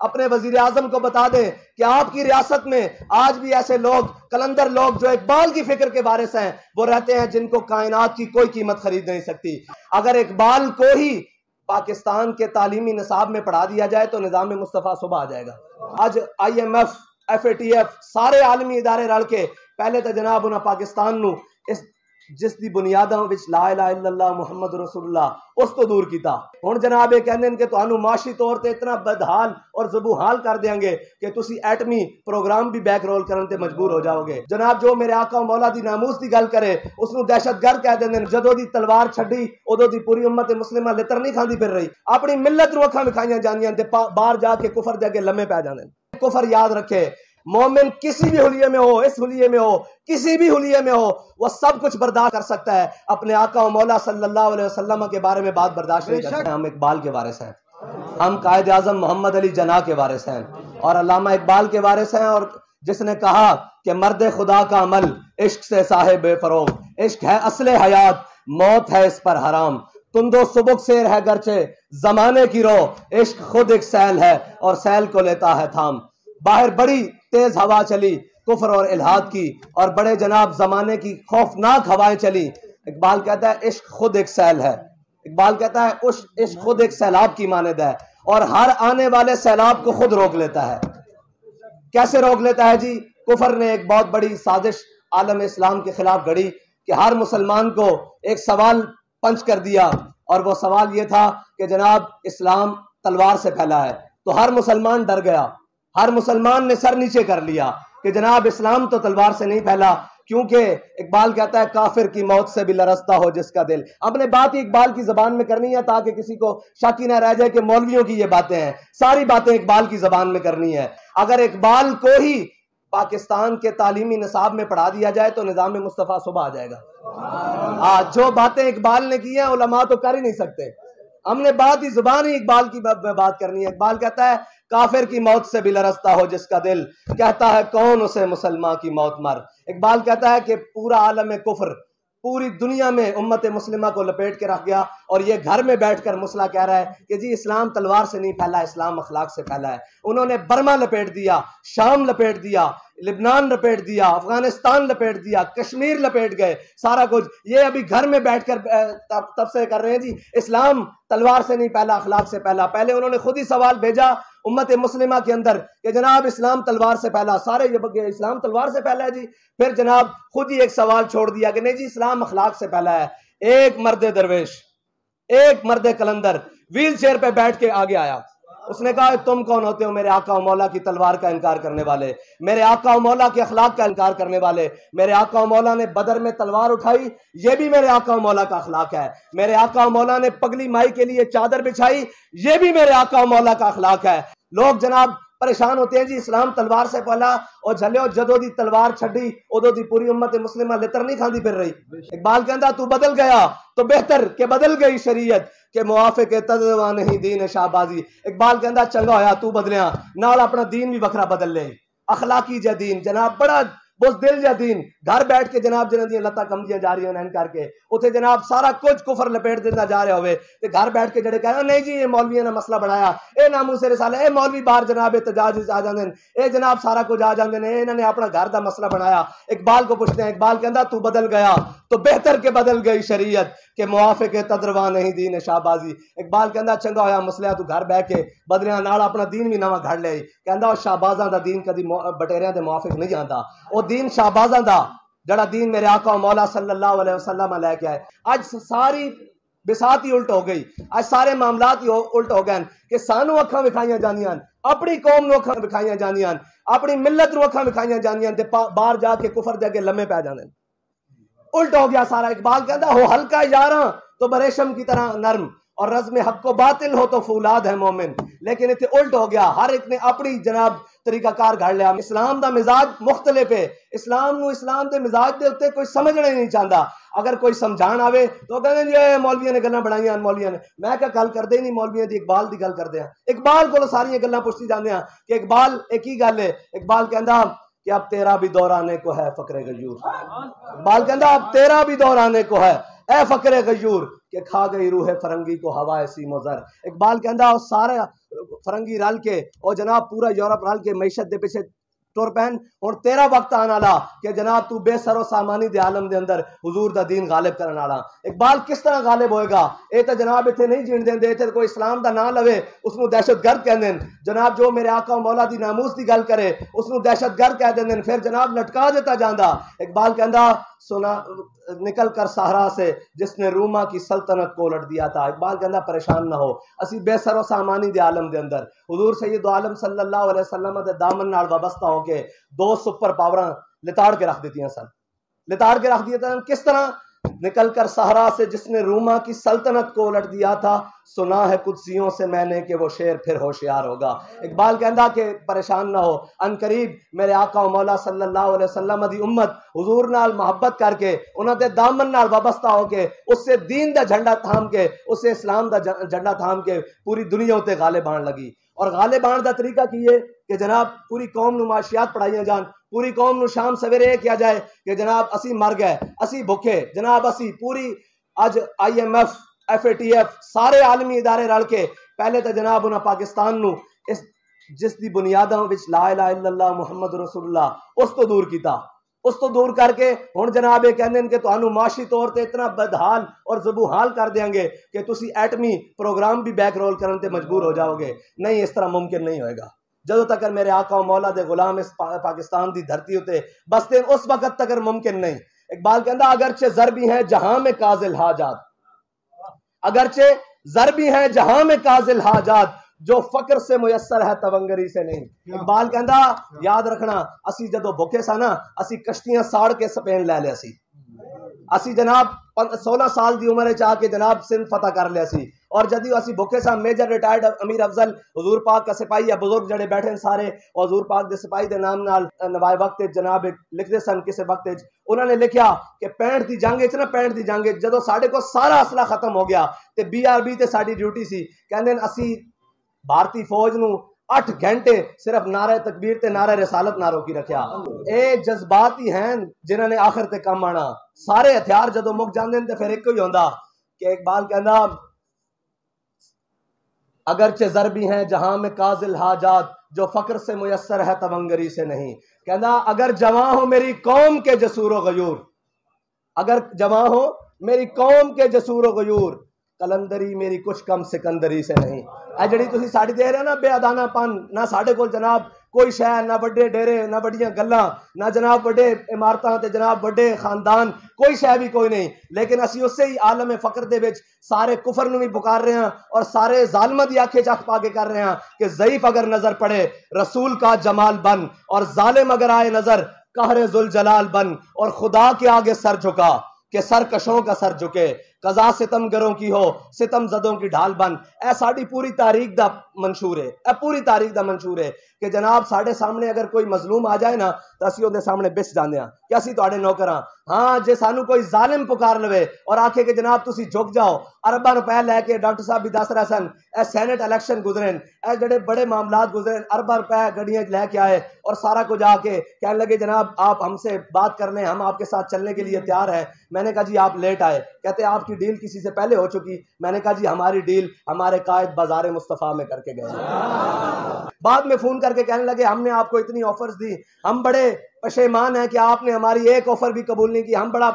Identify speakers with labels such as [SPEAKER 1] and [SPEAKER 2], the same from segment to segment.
[SPEAKER 1] اپنے وزیر اعظم کو بتا دیں کہ آپ کی ریاست میں آج بھی ایسے لوگ کلندر لوگ جو اقبال کی فکر کے وارث ہیں وہ رہتے ہیں جن کو کائنات کی کوئی قیمت خرید نہیں سکتی۔ اگر اقبال کو ہی پاکستان کے تعلیمی نصاب میں پڑھا دیا جائے تو نظام مصطفیٰ صبح آ جائے گا۔ آج IMF FATF سارے عالمی ادارے رل کے پہلے تو جناب انہاں پاکستان نو اس جس دی بنیاداں وچ لا الہ الا اللہ محمد رسول اللہ اس تو دور کیتا۔ ہن جناب یہ کہندے کہ تانوں معاشی طور تے اتنا بدحال اور ذبوحال کر دیاں گے کہ تسی ایٹمی پروگرام بھی بیک رول کرن تے مجبور ہو جاؤ گے۔ جناب جو میرے آقا و مولا دی ناموس دی گل کرے اس نو دہشت گرد کہہ دیندے، جدوں دی تلوار چھڈی ادوں دی پوری امت مسلمہ لتر نہیں کھاندی پھر رہی، اپنی ملت نو اکھاں وکھائیاں جانیاں تے باہر جا کے کفر دے اگے لمے پے جاندے۔ کفر یاد رکھے، مومن کسی بھی حلیے میں ہو، اس حلیے میں ہو، کسی بھی حلیے میں ہو، وہ سب کچھ برداشت کر سکتا ہے، اپنے آقا و مولا صلی اللہ علیہ وسلم کے بارے میں بات برداشت نہیں کر سکتا۔ ہم اقبال کے وارث ہیں، ہم قائد اعظم محمد علی جناح کے وارث ہیں اور علامہ اقبال کے وارث ہیں، اور جس نے کہا کہ مرد خدا کا عمل عشق سے صاحب فروغ، عشق ہے اصل حیات، موت ہے اس پر حرام، تندو سبک سیر ہے گرچہ زمانے کی رو، عشق خود ایک سیل ہے اور سیل کو لیتا ہے تھام۔ باہر بڑی تیز ہوا چلی کفر اور الحاد کی، اور بڑے جناب زمانے کی خوفناک ہوائیں چلی۔ اقبال کہتا ہے عشق خود ایک سیل ہے، اقبال کہتا ہے عشق خود ایک سیلاب کی مانند ہے اور ہر آنے والے سیلاب کو خود روک لیتا ہے۔ کیسے روک لیتا ہے جی؟ کفر نے ایک بہت بڑی سازش عالم اسلام کے خلاف گھڑی کہ ہر مسلمان کو ایک سوال پنچ کر دیا، اور وہ سوال یہ تھا کہ جناب اسلام تلوار سے پھیلا ہے، تو ہر مسلمان ڈر گیا، ہر مسلمان نے سر نیچے کر لیا کہ جناب اسلام تو تلوار سے نہیں پھیلا، کیونکہ اقبال کہتا ہے کافر کی موت سے بھی لرزتا ہو جس کا دل۔ اب نے بات ہی اقبال کی زبان میں کرنی ہے تاکہ کسی کو شک ہی نہ رہ جائے کہ مولویوں کی یہ باتیں ہیں، ساری باتیں اقبال کی زبان میں کرنی ہے۔ اگر اقبال کو ہی پاکستان کے تعلیمی نصاب میں پڑھا دیا جائے تو نظام مصطفیٰ صبح آ جائے گا۔ جو باتیں اقبال نے کی ہیں علماء تو کر ہی نہیں سکتے، ہم نے بات ہی زبان ہی اقبال کی بات کرنی ہے۔ اقبال کہتا ہے کافر کی موت سے بھی لرزتا ہو جس کا دل، کہتا ہے کون اسے مسلمان کی موت مر۔ اقبال کہتا ہے کہ پورا عالم کفر پوری دنیا میں امت مسلمہ کو لپیٹ کے رکھ گیا، اور یہ گھر میں بیٹھ کر مسئلہ کہہ رہا ہے کہ جی اسلام تلوار سے نہیں پھیلا، اسلام اخلاق سے پھیلا ہے۔ انہوں نے برما لپیٹ دیا، شام لپیٹ دیا، لبنان لپیٹ دیا، افغانستان لپیٹ دیا، کشمیر لپیٹ گئے، سارا کچھ یہ ابھی گھر میں بیٹھ کر تبصرے کر رہے ہیں جی اسلام تلوار سے نہیں پھیلا، اخلاق سے پھیلا۔ پہلے انہوں نے خود ہی سوال بھیجا امت مسلمہ کے اندر کہ جناب اسلام تلوار سے پھیلا، سارے یہ اسلام تلوار سے پھیلا ہے جی۔ پھر جناب خود ہی ایک سوال چھوڑ دیا کہ نہیں جی اسلام اخلاق سے پھیلا ہے۔ ایک مرد درویش، ایک مرد کلندر ویل چیئر پہ بیٹھ کے آگے آیا، اس نے کہا تم کون ہوتے ہو میرے آقا و مولا کی تلوار کا انکار کرنے والے، میرے آقا و مولا کے اخلاق کا انکار کرنے والے؟ میرے آقا و مولا نے بدر میں تلوار اٹھائی، یہ بھی میرے آقا و مولا کا اخلاق ہے۔ میرے آقا و مولا نے پگلی مائی کے لیے چادر بچھائی، یہ بھی میرے آقا و مولا کا اخلاق ہے۔ لوگ جناب پریشان ہوتے ہیں جی اسلام تلوار سے پھیلا، اور جھلیو جدوں دی تلوار چھڈی ادوں دی پوری امت مسلمہ لتر نہیں کھاندی پھر رہی۔ اقبال کہندا تو بدل گیا تو بہتر کہ بدل گئی شریعت کہ موافق تدوا نہیں دین شہبازی۔ اقبال کہندا چنگا ہویا تو بدلیاں، نال اپنا دین بھی وکھرا بدل لے، اخلاقی جا دین، جناب بڑا بزدل جا دین، گھر بیٹھ کے جناب جنہاں دیاں لتاں کمدیاں جا رہی ہیں کر کے اتنے جناب سارا کچھ کفر لپیٹ دینا جا رہا ہوئے، تے گھر بیٹھ کے جڑے کہہ نہیں جی یہ مولویوں نے مسئلہ بنایا، اے ناموس رسالہ، اے مولوی باہر جناب احتجاج آ جاندے، اے جناب سارا کچھ آ جاندے نے، انہوں نے اپنا گھر دا مسئلہ بنایا۔ اقبال کو پوچھتے ہیں، اقبال کہندا تو بدل گیا تو بہتر کہ بدل گئی شریعت کہ موافق تدروا نہیں دین شہبازی۔ اقبال کہندا چنگا ہویا مسئلہ تو گھر بیٹھ کے بدلیاں نال اپنا دین بھی نواں گھڑ لے۔ کہندا شہبازاں دا دین کدی بٹیریاں دے موافق نہیں آندا، او دین شہبازاں دا جڑا دین میرے آقا و مولا صلی اللہ علیہ وسلم لے کے آئے۔ آج ساری بساط ہی الٹ ہو گئی، آج سارے معاملات ہی الٹ ہو گئے کہ سانو اکھاں وکھائیاں جانیاں، اپنی قوم نو اکھاں وکھائیاں جانیاں، اپنی ملت نو اکھاں وکھائیاں جانیاں تے باہر جا کے کفر دے اگے لمے پے جاندے۔ الٹ ہو گیا سارا۔ اقبال کہتا ہو ہلکا یاراں تو بریشم کی طرح نرم، اور رزم حق کو باطل ہو تو فولاد ہے مومن۔ لیکن اتنے الٹ ہو گیا، ہر ایک نے اپنی جناب طریقہ کار گھڑ لیا۔ اسلام دا مزاج مختلف ہے، اسلام نو اسلام دے مزاج دے اوتے کوئی سمجھنا ہی نہیں چاہتا۔ اگر کوئی سمجھان آوے تو کہتے ہیں جی مولویوں نے گلاں بنائیاں، مولویوں نے، میں کیا گل کردے نہیں مولویوں دی، اقبال دی گل کردے ہیں۔ اقبال کو ساری گلاں پوچھتی جاندے ہیں کہ اقبال ایک ہی گل ہے۔ اقبال کہندا کہ اب تیرا بھی دور آنے کو ہے فقر غیور۔ اقبال کہندا اب تیرا بھی دور آنے کو ہے اے فقر غیور کہ کھا گئی روح فرنگی کو ہوا ایسی مضر۔ اقبال کہندا سارا فرنگی رل کے اور جناب پورا یورپ رل کے معیشت دے پیچھے ٹر پین اور تیرا وقت آنا والا کہ جناب تو بے سر و سامانی دے عالم دے اندر حضور دا دین غالب کرنا والا۔ اقبال کس طرح غالب ہوئے گا؟ اے تے جناب ایتھے نہیں جین دیندے، ایتھے کوئی اسلام دا نام لوے اس نو دہشت گرد کہندے ہیں، جناب جو میرے آقا و مولا دی ناموس دی گل کرے اس نو دہشت گرد کہہ دیندے ہیں، پھر جناب لٹکا دیتا جاندا۔ اقبال کہندا سنا نکل کر صحرا سے جس نے روما کی سلطنت کو الٹ دیا تھا۔ اقبال کہندا پریشان نہ ہو، اسی بے سر و سامانی دے عالم دے اندر حضور سید عالم صلی اللہ علیہ وسلم دے دامن نال وابستہ ہو کے دو سپر پاوراں لتاڑ کے رکھ دیتیاں سن، لتاڑ کے رکھ دیے تھے۔ کس طرح؟ نکل کر صحرا سے جس نے روما کی سلطنت کو الٹ دیا تھا، سنا ہے قدسیوں سے میں نے کہ وہ شیر پھر ہوشیار ہوگا۔ اقبال کہندا کہ پریشان نہ ہو، ان قریب میرے آقا و مولا صلی اللہ علیہ وسلم دی امت حضور نال محبت کر کے انہاں دے دامن نال وابستہ ہو کے اس سے دین دا جھنڈا تھام کے اس سے اسلام دا جھنڈا تھام کے پوری دنیا تے غالب آن لگی۔ اور غالب آن دا طریقہ کی ہے کہ جناب پوری قوم نو معاشیات پڑھائیاں جان، پوری قوم نو شام سویرے یہ کیا جائے کہ جناب اسی مر گئے، اسی بھوکے، جناب اسی پوری اج IMF FATF سارے عالمی ادارے رل کے پہلے تو جناب انہاں پاکستان نو اس جس دی بنیاداں وچ لا الہ الا اللہ محمد رسول اللہ اس تو دور کیتا، اس تو دور کر کے ہن جناب یہ کہندے ہیں کہ تانوں معاشی طور تے اتنا بدحال اور ذبوحال کر دیاں گے کہ تسی ایٹمی پروگرام بھی بیک رول کرن تے مجبور ہو جاؤ گے۔ نہیں، اس طرح ممکن نہیں ہوئے گا جدو تک میرے آقا و مولا دے غلام اس پاکستان دی دھرتی ہوتے بستے اس وقت تک ممکن نہیں۔ اقبال کہندا اگرچہ ضربی ہیں جہاں میں کاذل حاجات، اگرچہ ضربی ہیں جہاں میں کاذل حاجات، جو فقر سے میسر ہے تونگری سے نہیں۔ اقبال کہندا یاد رکھنا اسی جدو بھوکے سا نا اسی کشتیاں ساڑ کے سپین لے لیا سی، اسی جناب 16 سال دی عمر چاہ کے جناب سندھ فتح کر لیا سی، اور جدی اسی بھوکے سا میجر ریٹائرڈ امیر افضل حضور پاک کا سپاہی یا بزرگ جڑے بیٹھے ہیں سارے اور حضور پاک دے سپاہی دے نام نال نوائے وقت جناب لکھ دے سن کسے وقت انہوں نے لکھیا کہ 65 دی جنگ نا 65 دی جنگ جدو ساڑے کو سارا اسلحہ ختم ہو گیا تے BRB تے ساڑی ڈیوٹی سی، کہندے اسی بھارتی فوج نو 8 گھنٹے صرف نعرہ تکبیر تے نعرہ رسالت نہ روکی رکھیا۔ اے جذبات ہی ہیں جنہوں نے آخر تے کم آنا، سارے ہتھیار جدو مک جاندے تے پھر ایک ہی ہوندا کہ اقبال کہندا اگرچہ ضربی ہیں جہاں میں کاذل حاجات، جو فقر سے میسر ہے تونگری سے نہیں۔ کہندا اگر جواں ہو میری قوم کے جسور و غیور، اگر جواں ہو میری قوم کے جسور و غیور، کلندری میری کچھ کم سکندری سے نہیں۔ اے جڑی تسی ساڑی دے رہے نا بے ادانہ پن، نہ ساڑے کول جناب کوئی شے، نہ بڑے ڈیرے، نہ بڑیاں گلاں، نہ جناب بڑے عمارتاں تے جناب بڑے خاندان، کوئی شے بھی کوئی نہیں، لیکن اسی اس سے ہی عالم فقر دے وچ سارے کفر نو بھی پکار رہے ہیں اور سارے ظالمہ دی آنکھیں چکھ پا کے کر رہے ہیں کہ ضعیف اگر نظر پڑے رسول کا جمال بن، اور ظالم اگر آئے نظر قہر ذوالجلال بن، اور خدا کے آگے سر جھکا کہ سرکشوں کا سر جھکے، قضا ستم گروں کی ہو ستم زدوں کی ڈھال بن۔ اے ساڑی پوری تاریخ دا منشور ہے، اے پوری تاریخ دا منشور ہے کہ جناب ساڑے سامنے اگر کوئی مظلوم آ جائے نا تو اسی دے سامنے بچ جاندے ہیں کہ اسی تواڈے نوکر ہاں۔ ہاں جے سانو کوئی ظالم پکار لوے اور آکھے کہ جناب تسی جھک جاؤ، ارباں روپے لے کے ڈاکٹر صاحب بھی دس رہے سن اے سینٹ الیکشن گزرن، اے جڑے بڑے معاملات گزرن، ارباں روپے گڈیاں لے کے آئے اور سارا کچھ آ کے کہنے لگے جناب آپ ہم سے بات کر لیں، ہم آپ کے ساتھ چلنے کے لیے تیار ہیں۔ میں نے کہا جی آپ لیٹ آئے، کہتے آپ کی ڈیل کسی سے پہلے ہو چکی۔ میں نے کہا جی ہماری ڈیل ہمارے قائد بازار مصطفیٰ میں کر کے گئے۔ بعد میں فون کر کے کہنے لگے ہم نے آپ کو اتنی آفرز دی، ہم بڑے پشیمان ہیں کہ آپ نے ہماری ایک آفر بھی قبول نہیں کی، ہم بڑا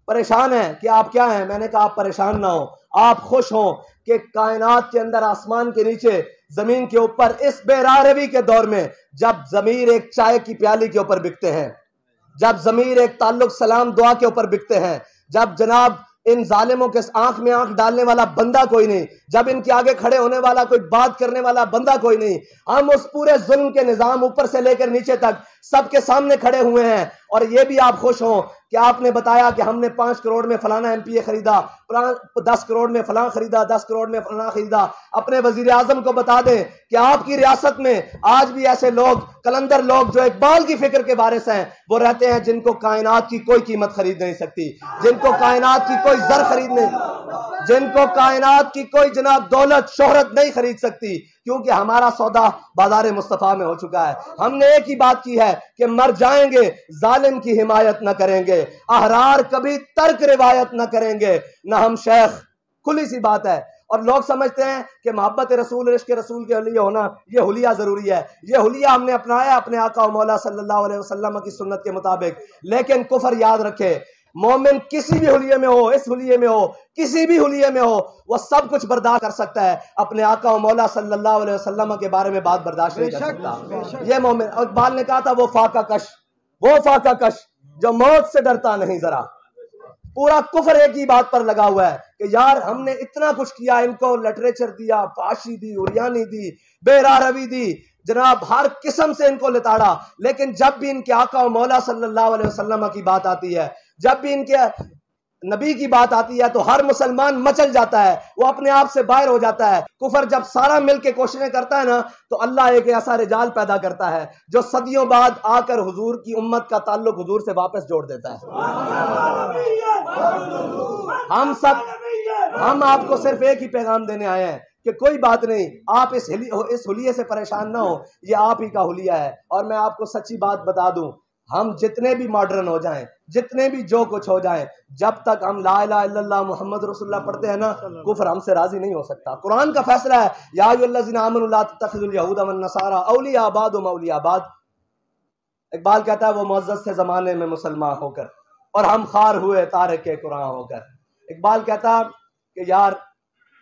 [SPEAKER 1] پریشان ہیں کہ آپ کیا ہیں۔ میں نے کہا آپ پریشان نہ ہوں، آپ خوش ہوں کہ کائنات کے اندر آسمان کے نیچے زمین کے اوپر اس بے راہ روی کے دور میں جب ضمیر ایک چائے کی پیالی کے اوپر بکتے ہیں، جب ضمیر ایک تعلق سلام دعا کے اوپر بکتے ہیں، جب جناب ان ظالموں کے آنکھ میں آنکھ ڈالنے والا بندہ کوئی نہیں، جب ان کے آگے کھڑے ہونے والا کوئی بات کرنے والا بندہ کوئی نہیں، ہم اس پورے ظلم کے نظام اوپر سے لے کر نیچے تک سب کے سامنے کھڑے ہوئے ہیں۔ اور یہ بھی آپ خوش ہوں کہ آپ نے بتایا کہ ہم نے 5 کروڑ میں فلانا MPA خریدا، 10 کروڑ میں فلاں خریدا، 10 کروڑ میں فلاں خریدا۔ اپنے وزیر اعظم کو بتا دیں کہ آپ کی ریاست میں آج بھی ایسے لوگ کلندر لوگ جو اقبال کی فکر کے وارث ہیں وہ رہتے ہیں جن کو کائنات کی کوئی قیمت خرید نہیں سکتی، جن کو کائنات کی کوئی زر خرید نہیں، جن کو کائنات کی کوئی جناب دولت شہرت نہیں خرید سکتی، کیونکہ ہمارا سودا بازار مصطفیٰ میں ہو چکا ہے۔ ہم نے ایک ہی بات کی ہے کہ مر جائیں گے ظالم کی حمایت نہ کریں گے، احرار کبھی ترک روایت نہ کریں گے، نہ ہم شیخ، کھلی سی بات ہے۔ اور لوگ سمجھتے ہیں کہ محبت رسول عشق رسول کے لیے ہونا یہ حلیہ ضروری ہے. یہ حلیہ ہم نے اپنایا اپنے آقا و مولا صلی اللہ علیہ وسلم کی سنت کے مطابق. لیکن کفر یاد رکھے، مومن کسی بھی حلیے میں ہو، اس حلیے میں ہو، کسی بھی حلیے میں ہو، وہ سب کچھ برداشت کر سکتا ہے، اپنے آقا و مولا صلی اللہ علیہ وسلم کے بارے میں بات برداشت نہیں کر سکتا. یہ مومن. اقبال نے کہا تھا وہ فاقہ کش جو موت سے ڈرتا نہیں ذرا. پورا کفر ایک ہی بات پر لگا ہوا ہے کہ یار ہم نے اتنا کچھ کیا، ان کو لٹریچر دیا، فحاشی دی، عریانی دی، بے راہ روی دی، جناب ہر قسم سے ان کو لتاڑا، لیکن جب بھی ان کے آقا و مولا صلی اللہ علیہ وسلم کی بات آتی ہے، جب بھی ان کے نبی کی بات آتی ہے تو ہر مسلمان مچل جاتا ہے، وہ اپنے آپ سے باہر ہو جاتا ہے. کفر جب سارا مل کے کوششیں کرتا ہے نا تو اللہ ایک ایسا رجال پیدا کرتا ہے جو صدیوں بعد آ کر حضور کی امت کا تعلق حضور سے واپس جوڑ دیتا ہے. ہم آپ کو صرف ایک ہی پیغام دینے آئے ہیں کہ کوئی بات نہیں، آپ اس حلیے سے پریشان نہ ہو، یہ آپ ہی کا حلیہ ہے. اور میں آپ کو سچی بات بتا دوں، ہم جتنے بھی ماڈرن ہو جائیں، جتنے بھی جو کچھ ہو جائیں، جب تک ہم لا الہ الا اللہ محمد رسول اللہ پڑھتے ہیں نا، کفر ہم سے راضی نہیں ہو سکتا. قرآن کا فیصلہ ہے یا ایھا الذین آمنوا لا تتخذوا اليہود والنصارى اولیاء بعضهم اولیاء بعض. اقبال کہتا ہے وہ معزز سے زمانے میں مسلمان ہو کر اور ہم خار ہوئے تارک قرآن ہو کر. اقبال کہتا کہ یار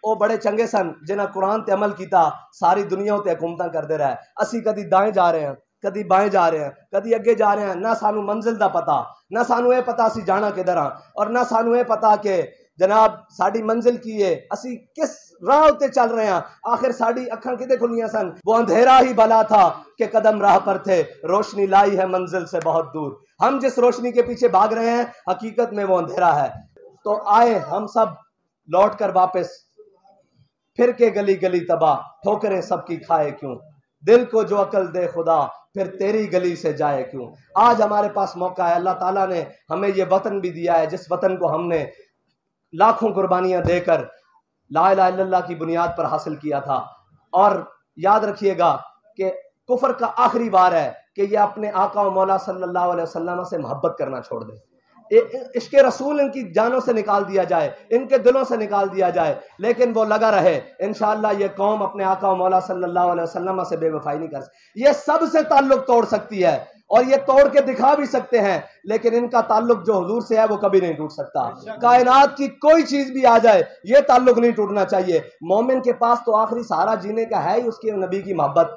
[SPEAKER 1] وہ بڑے چنگے سن جنہیں قرآن تے عمل کیتا، ساری دنیا تے حکومتاں کردے رہے. اسی کدی دائیں جا رہے ہیں، کدی بائیں جا رہے ہیں، کدی اگے جا رہے ہیں، نہ سانو منزل دا پتا، نہ سانو اے پتا اسی جانا کدھر ہاں، اور نہ سانو اے پتا کہ جناب ساڈی منزل کی ہے، اسی کس راہ تے چل رہے ہیں. آخر ساڈی اکھاں کدے کھلیاں سن؟ وہ اندھیرا ہی بلا تھا کہ قدم راہ پر تھے، روشنی لائی ہے منزل سے بہت دور. ہم جس روشنی کے پیچھے بھاگ رہے ہیں حقیقت میں وہ اندھیرا ہے. تو آئے ہم سب لوٹ کر واپس، پھر کے گلی گلی تباہ، ٹھوکریں سب کی کھائے کیوں، دل کو جو عقل دے خدا پھر تیری گلی سے جائے کیوں. آج ہمارے پاس موقع ہے، اللہ تعالیٰ نے ہمیں یہ وطن بھی دیا ہے جس وطن کو ہم نے لاکھوں قربانیاں دے کر لا الہ الا اللہ کی بنیاد پر حاصل کیا تھا. اور یاد رکھیے گا کہ کفر کا آخری وار ہے کہ یہ اپنے آقا و مولا صلی اللہ علیہ وسلم سے محبت کرنا چھوڑ دے. عشق رسول ان کی جانوں سے نکال دیا جائے، ان کے دلوں سے نکال دیا جائے، لیکن وہ لگا رہے. انشاءاللہ یہ قوم اپنے آقا و مولا صلی اللہ علیہ وسلم سے بے وفائی نہیں کر سکتی. یہ سب سے تعلق توڑ سکتی ہے اور یہ توڑ کے دکھا بھی سکتے ہیں، لیکن ان کا تعلق جو حضور سے ہے وہ کبھی نہیں ٹوٹ سکتا. کائنات کی کوئی چیز بھی آ جائے یہ تعلق نہیں ٹوٹنا چاہیے. مومن کے پاس تو آخری سہارا جینے کا ہے ہی اس کے نبی کی محبت.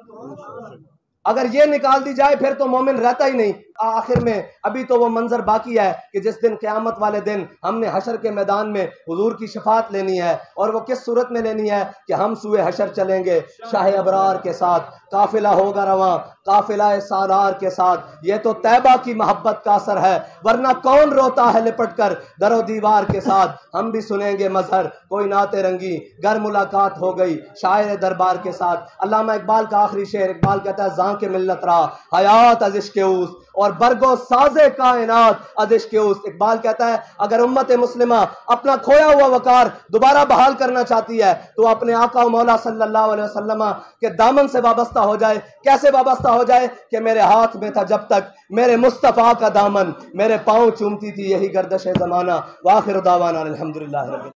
[SPEAKER 1] اگر یہ نکال دی جائے پھر تو مومن رہتا ہی نہیں. آخر میں ابھی تو وہ منظر باقی ہے کہ جس دن قیامت والے دن ہم نے حشر کے میدان میں حضور کی شفاعت لینی ہے، اور وہ کس صورت میں لینی ہے کہ ہم سوئے حشر چلیں گے شاہ ابرار کے ساتھ، قافلہ ہوگا رواں قافلہ سالار کے ساتھ. یہ تو طیبہ کی محبت کا اثر ہے، ورنہ کون روتا ہے لپٹ کر در و دیوار کے ساتھ. ہم بھی سنیں گے مظہر کوئی نعت رنگی گر ملاقات ہو گئی شاعر دربار کے ساتھ. علامہ اقبال کا آخری شعر، اقبال کہتا ہے زاں کے ملت را حیات از عشق اوس اور برگو ساز کائنات از عشق اوس. اقبال کہتا ہے اگر امت مسلمہ اپنا کھویا ہوا وقار دوبارہ بحال کرنا چاہتی ہے تو اپنے آقا و مولا صلی اللہ علیہ وسلم کے دامن سے وابستہ ہو جائے. کیسے وابستہ ہو جائے کہ میرے ہاتھ میں تھا جب تک میرے مصطفیٰ کا دامن، میرے پاؤں چومتی تھی یہی گردش زمانہ. وآخر دعوانا الحمدللہ.